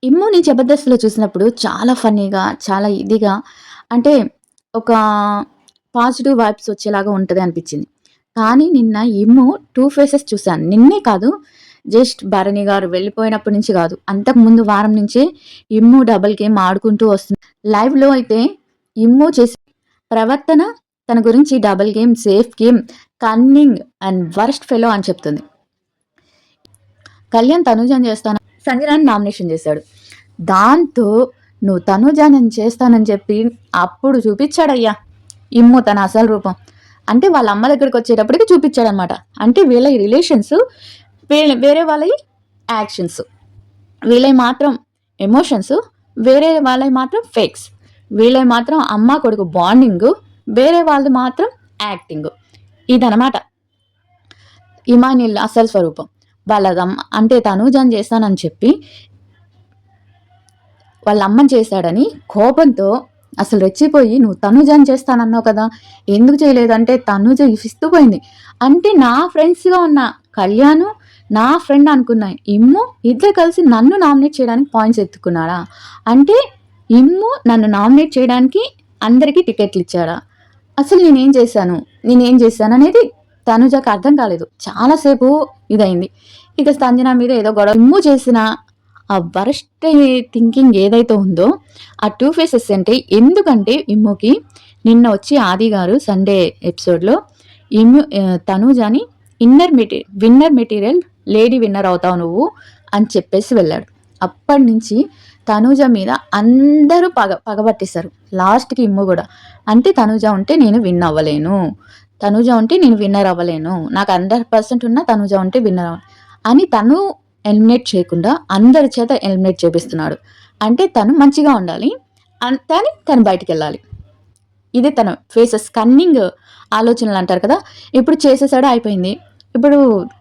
ఇమ్ముని 'జబర్దస్త్'లో చూసినప్పుడు చాలా ఫన్నీగా, చాలా ఇదిగా అంటే ఒక పాజిటివ్ వైబ్స్ వచ్చేలాగా ఉంటది అనిపిచ్చింది. కానీ నిన్న ఇమ్ము 2 ఫేసెస్ చూసాను. నిన్నే కాదు, జస్ట్ భరణి గారు వెళ్ళిపోయినప్పటి నుంచి గాదు, అంతకుముందు వారం నుంచే ఇమ్ము డబుల్ గేమ్ ఆడుకుంటూ వస్తుంది. లైవ్‌లో అయితే ఇమ్ము చేసే ప్రవర్తన తన గురించి double game, safe game, cunning and worst fellow అని చెప్తుంది. కళ్యాణ్ తనూజని చేస్తాను, సంజనాని నామినేషన్ చేశాడు. దాంతో నువ్వు తనూజాని చేస్తానని చెప్పి అప్పుడు చూపించాడయ్యా ఇమ్ము తన అసలు రూపం. అంటే వాళ్ళ అమ్మ దగ్గరికి వచ్చేటప్పటికి చూపించాడనమాట. అంటే వీళ్ళ రిలేషన్స్ వేరే వాళ్ళవి యాక్షన్స్, వీళ్ళవి మాత్రం ఎమోషన్స్, వేరే వాళ్ళవి మాత్రం ఫేక్స్. వీళ్ళవి మాత్రం అమ్మ కొడుకు బాండింగ్, వేరే వాళ్ళది మాత్రం యాక్టింగ్. ఇదనమాట ఇమాన్యుల్ అసలు స్వరూపం. వాళ్ళదమ్మ అంటే తనూజాని చేస్తానని చెప్పి వాళ్ళ అమ్మని చేశాడని కోపంతో అసలు రెచ్చిపోయి, నువ్వు తనూజాని చేస్తానన్నావు కదా, ఎందుకు చేయలేదంటే తనూజ ఇస్తుపోయింది. అంటే నా ఫ్రెండ్స్గా ఉన్న కళ్యాణ్ నా ఫ్రెండ్ అనుకున్నా ఇమ్ము ఇద్దరు కలిసి నన్ను నామినేట్ చేయడానికి పాయింట్స్ ఎత్తుకున్నాడా? అంటే ఇమ్ము నన్ను నామినేట్ చేయడానికి అందరికీ టికెట్లు ఇచ్చాడా? అసలు నేనేం చేశాను అనేది తనుజకు అర్థం కాలేదు. చాలాసేపు ఇదైంది. ఇక సంజన మీద ఏదో గొడవ. ఇమ్ము చేసిన ఆ వరస్ట్ థింకింగ్ ఏదైతే ఉందో ఆ 2 ఫేసెస్ అంటే, ఎందుకంటే ఇమ్ముకి నిన్న వచ్చి ఆది గారు సండే ఎపిసోడ్లో ఇమ్ము తనూజాని విన్నర్ మెటీరియల్ లేడీ విన్నర్ అవుతావు నువ్వు అని చెప్పేసి వెళ్ళాడు. అప్పటి నుంచి తనూజ మీద అందరూ పగబట్టేశారు. లాస్ట్కి ఇమ్ము కూడా, అంటే తనూజ ఉంటే నేను విన్ అవ్వలేను, తనూజ ఉంటే నేను విన్నర్ అవ్వలేను, నాకు 100% ఉన్న తనూజ ఉంటే విన్నర్ అని తను ఎలిమినేట్ చేయకుండా అందరి చేత ఎలిమినేట్ చేపిస్తున్నాడు. అంటే తను మంచిగా ఉండాలి, కానీ తను బయటికి వెళ్ళాలి. ఇది తన ఫేసెస్ కన్నింగ్ ఆలోచనలు అంటారు కదా. ఇప్పుడు చేసేసాడు, అయిపోయింది. ఇప్పుడు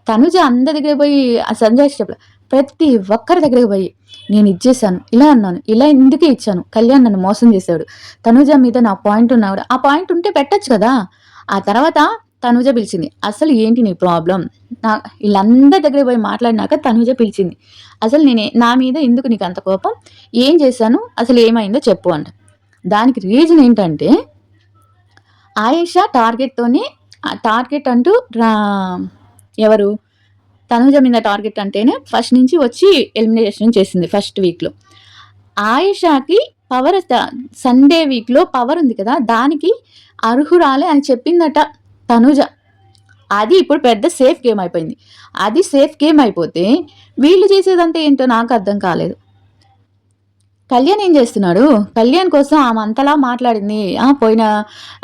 తనుజ అందరి దగ్గర పోయి సంజయ్ చెప్పలే, ప్రతి ఒక్కరి దగ్గరికి పోయి నేను ఇచ్చేసాను, ఇలా అన్నాను, ఇలా ఎందుకే ఇచ్చాను, కళ్యాణ్ నన్ను మోసం చేశాడు, తనుజ మీద నా పాయింట్ ఉన్నా కూడా ఆ పాయింట్ ఉంటే పెట్టచ్చు కదా. ఆ తర్వాత తనుజ పిలిచింది, అసలు ఏంటి నీ ప్రాబ్లం, వీళ్ళందరి దగ్గర పోయి మాట్లాడినాక తనుజ పిలిచింది, అసలు నా మీద ఎందుకు నీకు అంత కోపం, ఏం చేశాను, అసలు ఏమైందో చెప్పు అంట. దానికి రీజన్ ఏంటంటే ఆయేషా టార్గెట్ అంటూ ఎవరు తనుజ మీద టార్గెట్ అంటేనే ఫస్ట్ నుంచి వచ్చి ఎలిమినేషన్ చేసింది ఫస్ట్ వీక్లో. ఆయేషాకి పవర్ సండే వీక్లో పవర్ ఉంది కదా, దానికి అర్హురాలే అని చెప్పిందట తనుజ. అది ఇప్పుడు పెద్ద సేఫ్ గేమ్ అయిపోయింది. అది సేఫ్ గేమ్ అయిపోతే వీళ్ళు చేసేదంతా ఏంటో నాకు అర్థం కాలేదు. కళ్యాణ్ ఏం చేస్తున్నాడు, కళ్యాణ్ కోసం ఆమె అంతలా మాట్లాడింది. పోయిన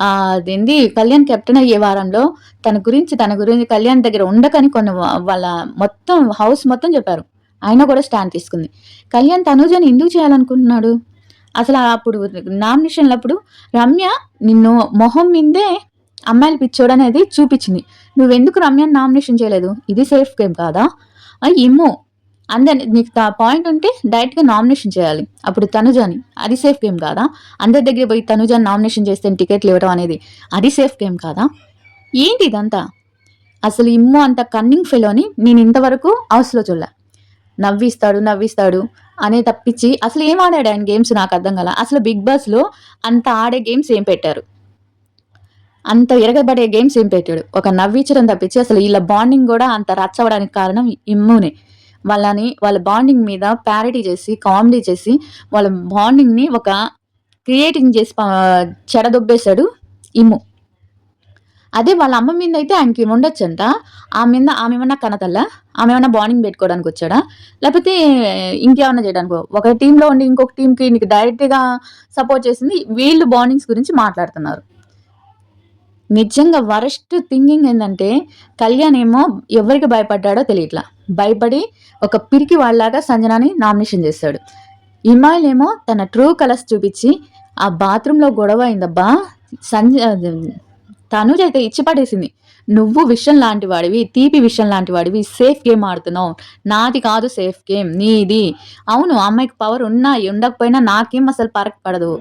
అదేంది కళ్యాణ్ కెప్టెన్ అయ్యే వారంలో తన గురించి కళ్యాణ్ దగ్గర ఉండకని కొన్ని వాళ్ళ మొత్తం హౌస్ మొత్తం చెప్పారు. ఆయన కూడా స్టాండ్ తీసుకుంది. కళ్యాణ్ తనూజని ఎందుకు చేయాలనుకుంటున్నాడు? అసలు అప్పుడు నామినేషన్లప్పుడు రమ్య నిన్ను మొహం మీదే అమ్మాయిలు పిచ్చోడు అనేది చూపించింది. నువ్వెందుకు రమ్యని నామినేషన్ చేయలేదు? ఇది సేఫ్ గేమ్ కాదా? ఇమ్ము అందరి నీకు పాయింట్ ఉంటే డైరెక్ట్గా నామినేషన్ చేయాలి అప్పుడు తనుజాని, అది సేఫ్ గేమ్ కాదా? అందరి దగ్గర పోయి తనుజాని నామినేషన్ చేస్తే టికెట్లు ఇవ్వడం అనేది అది సేఫ్ గేమ్ కాదా? ఏంటి ఇదంతా? అసలు ఇమ్ము అంత కన్నింగ్ ఫెలోని నేను ఇంతవరకు హౌస్లో చూడలే. నవ్విస్తాడు అనే తప్పించి అసలు ఏం ఆడాడు ఆయన గేమ్స్ నాకు అర్థం కాల. అసలు బిగ్ బాస్లో అంత ఆడే గేమ్స్ ఏం పెట్టారు, అంత ఎరగబడే గేమ్స్ ఏం పెట్టాడు? ఒక నవ్వించడం తప్పించి అసలు వీళ్ళ బాండింగ్ కూడా అంత రచ్చవడానికి కారణం ఇమ్మునే. వాళ్ళ బాండింగ్ మీద ప్యారడీ చేసి, కామెడీ చేసి, వాళ్ళ బాండింగ్ని ఒక క్రియేటింగ్ చేసి చెడదొబ్బేశాడు ఇమ్ము. అదే వాళ్ళ అమ్మ మీద అయితే ఆయనకి ఉండొచ్చంట. ఆమె ఏమన్నా కనతల్లా, ఆమె ఏమన్నా బాండింగ్ పెట్టుకోవడానికి వచ్చాడా, లేకపోతే ఇంకేమన్నా చేయడానికి? ఒక టీంలో ఉండి ఇంకొక టీంకి నీకు డైరెక్ట్గా సపోర్ట్ చేసింది, వీళ్ళు బాండింగ్స్ గురించి మాట్లాడుతున్నారు. నిజంగా వరస్ట్ థింకింగ్ ఏంటంటే కళ్యాణ్ ఏమో ఎవరికి భయపడ్డాడో తెలియట్లా, భయపడి ఒక పిరికి వాళ్ళలాగా సంజనాని నామినేషన్ చేశాడు. ఇమాయిల్ ఏమో తన ట్రూ కలర్స్ చూపించి ఆ బాత్రూంలో గొడవ అయిందబ్బా, తనుజ అయితే ఇచ్చి పడేసింది. నువ్వు విషయం లాంటి వాడివి, తీపి విషయం లాంటి వాడివి, సేఫ్ గేమ్ ఆడుతున్నావు. నాది కాదు సేఫ్ గేమ్, నీది. అవును, ఆ అమ్మాయికి పవర్ ఉన్నా ఉండకపోయినా నాకేం అసలు ఫరక్ పడదు.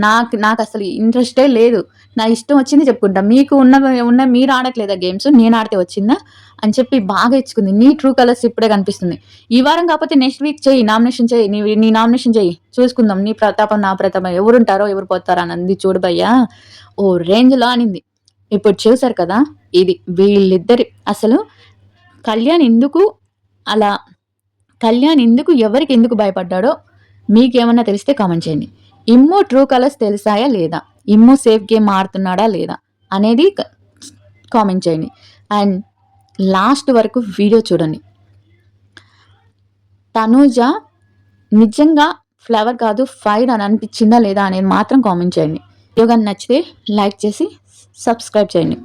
నాకు అసలు ఇంట్రెస్టే లేదు. నా ఇష్టం వచ్చింది చెప్పుకుంటా. మీకు ఉన్న మీరు ఆడట్లేదా గేమ్స్, నేను ఆడితే వచ్చిందా అని చెప్పి బాగా ఇచ్చుకుంది. నీ ట్రూ కలర్స్ ఇప్పుడే కనిపిస్తుంది. ఈ వారం కాకపోతే నెక్స్ట్ వీక్ చెయ్యి, నామినేషన్ చెయ్యి, నీ నామినేషన్ చెయ్యి, చూసుకుందాం నీ ప్రతాపం నా ప్రతాపం ఎవరుంటారో ఎవరు పోతారో అని అంది చూడు భయ్యా, ఓ రేంజ్లో అనింది. ఇప్పుడు చూసారు కదా, ఇది వీళ్ళిద్దరి అసలు అలా కళ్యాణ్ ఎవరికి ఎందుకు భయపడ్డాడో మీకేమన్నా తెలిస్తే కామెంట్ చేయండి. ఇమ్ము ట్రూ కలర్స్ తెలిసాయా లేదా, ఇమ్ము సేఫ్ గేమ్ ఆడుతున్నాడా లేదా అనేది కామెంట్ చేయండి. అండ్ లాస్ట్ వరకు వీడియో చూడండి. తనూజ నిజంగా ఫ్లవర్ కాదు ఫైర్ అని అనిపించిందా లేదా అనేది మాత్రం కామెంట్ చేయండి. వీడియో కానీ నచ్చితే లైక్ చేసి సబ్స్క్రైబ్ చేయండి.